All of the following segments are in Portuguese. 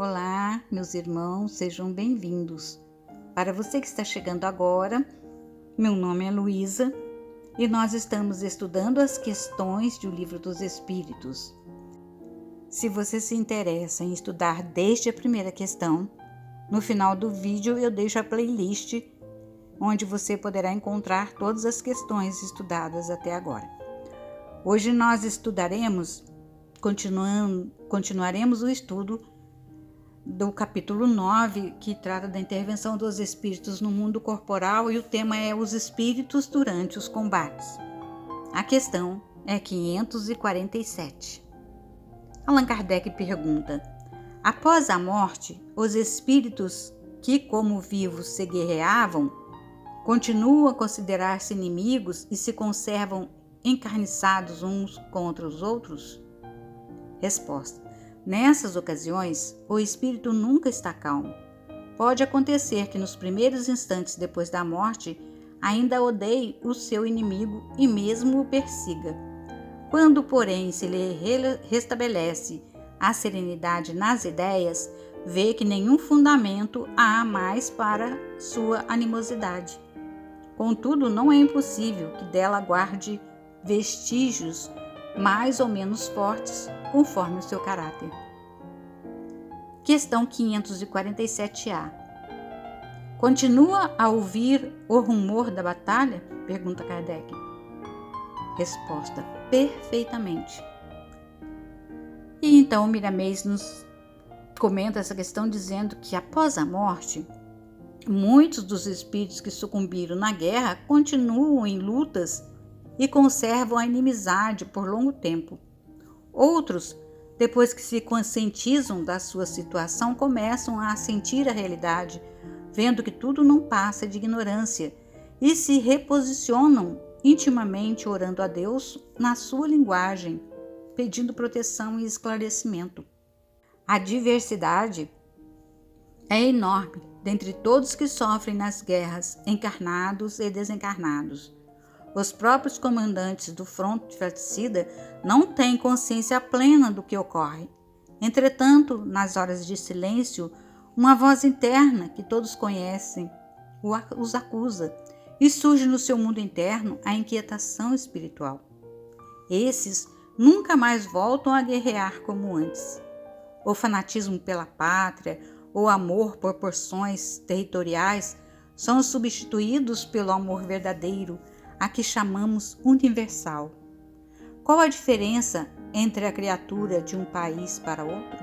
Olá, meus irmãos, sejam bem-vindos. Para você que está chegando agora, meu nome é Luísa e nós estamos estudando as questões do Livro dos Espíritos. Se você se interessa em estudar desde a primeira questão, no final do vídeo eu deixo a playlist onde você poderá encontrar todas as questões estudadas até agora. Hoje nós continuaremos o estudo do capítulo 9, que trata da intervenção dos espíritos no mundo corporal, e o tema é os espíritos durante os combates. A questão é 547. Allan Kardec pergunta: após a morte, os espíritos que, como vivos, se guerreavam, continuam a considerar-se inimigos e se conservam encarniçados uns contra os outros? Resposta: nessas ocasiões, o espírito nunca está calmo. Pode acontecer que nos primeiros instantes depois da morte ainda odeie o seu inimigo e mesmo o persiga. Quando, porém, se lhe restabelece a serenidade nas ideias, vê que nenhum fundamento há mais para sua animosidade. Contudo, não é impossível que dela guarde vestígios mais ou menos fortes, conforme o seu caráter. Questão 547A. Continua a ouvir o rumor da batalha? Pergunta Kardec. Resposta: perfeitamente. E então Miramês nos comenta essa questão dizendo que após a morte, muitos dos espíritos que sucumbiram na guerra continuam em lutas e conservam a inimizade por longo tempo. Outros, depois que se conscientizam da sua situação, começam a sentir a realidade, vendo que tudo não passa de ignorância, e se reposicionam intimamente orando a Deus na sua linguagem, pedindo proteção e esclarecimento. A diversidade é enorme dentre todos que sofrem nas guerras, encarnados e desencarnados. Os próprios comandantes do fronte fratricida não têm consciência plena do que ocorre. Entretanto, nas horas de silêncio, uma voz interna que todos conhecem os acusa, e surge no seu mundo interno a inquietação espiritual. Esses nunca mais voltam a guerrear como antes. O fanatismo pela pátria, o amor por porções territoriais são substituídos pelo amor verdadeiro, a que chamamos universal. Qual a diferença entre a criatura de um país para outro?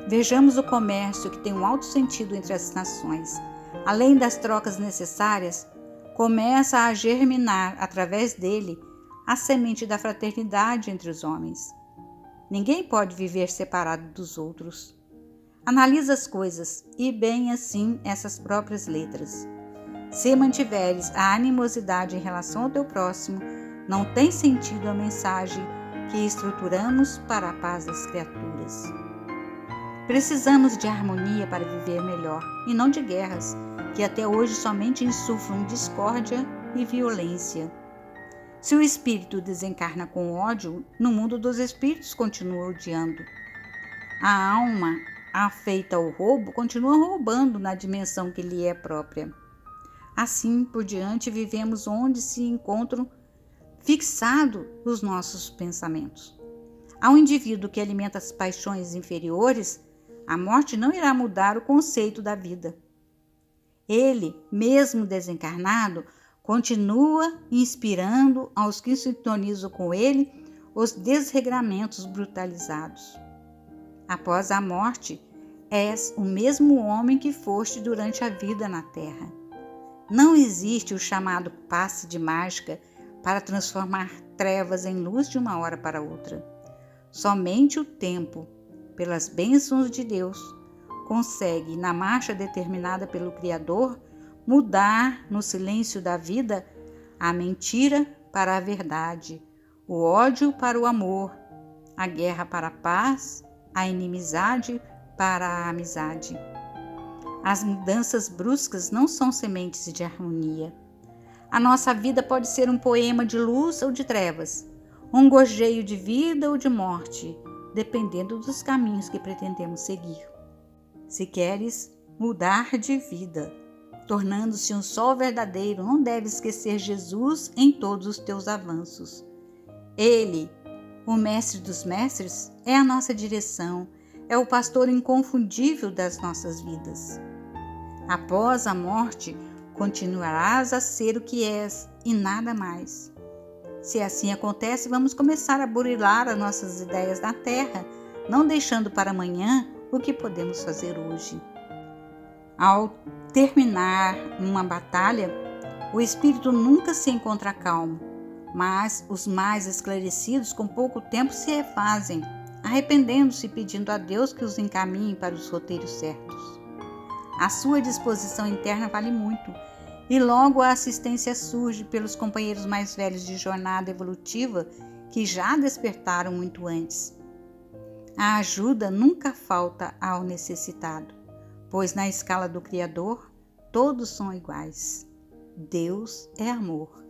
Vejamos o comércio, que tem um alto sentido entre as nações. Além das trocas necessárias, começa a germinar através dele a semente da fraternidade entre os homens. Ninguém pode viver separado dos outros. Analisa as coisas, e bem assim essas próprias letras. Se mantiveres a animosidade em relação ao teu próximo, não tem sentido a mensagem que estruturamos para a paz das criaturas. Precisamos de harmonia para viver melhor, e não de guerras, que até hoje somente insuflam discórdia e violência. Se o espírito desencarna com ódio, no mundo dos espíritos continua odiando. A alma afeita ao roubo continua roubando na dimensão que lhe é própria. Assim por diante, vivemos onde se encontram fixados os nossos pensamentos. Ao indivíduo que alimenta as paixões inferiores, a morte não irá mudar o conceito da vida. Ele, mesmo desencarnado, continua inspirando aos que sintonizam com ele os desregramentos brutalizados. Após a morte, és o mesmo homem que foste durante a vida na terra. Não existe o chamado passe de mágica para transformar trevas em luz de uma hora para outra. Somente o tempo, pelas bênçãos de Deus, consegue, na marcha determinada pelo Criador, mudar no silêncio da vida a mentira para a verdade, o ódio para o amor, a guerra para a paz, a inimizade para a amizade. As mudanças bruscas não são sementes de harmonia. A nossa vida pode ser um poema de luz ou de trevas, um gorjeio de vida ou de morte, dependendo dos caminhos que pretendemos seguir. Se queres mudar de vida, tornando-se um sol verdadeiro, não deves esquecer Jesus em todos os teus avanços. Ele, o mestre dos mestres, é a nossa direção, é o pastor inconfundível das nossas vidas. Após a morte, continuarás a ser o que és e nada mais. Se assim acontece, vamos começar a burilar as nossas ideias na terra, não deixando para amanhã o que podemos fazer hoje. Ao terminar uma batalha, o espírito nunca se encontra calmo, mas os mais esclarecidos com pouco tempo se refazem, arrependendo-se e pedindo a Deus que os encaminhe para os roteiros certos. A sua disposição interna vale muito, e logo a assistência surge pelos companheiros mais velhos de jornada evolutiva que já despertaram muito antes. A ajuda nunca falta ao necessitado, pois na escala do Criador todos são iguais. Deus é amor.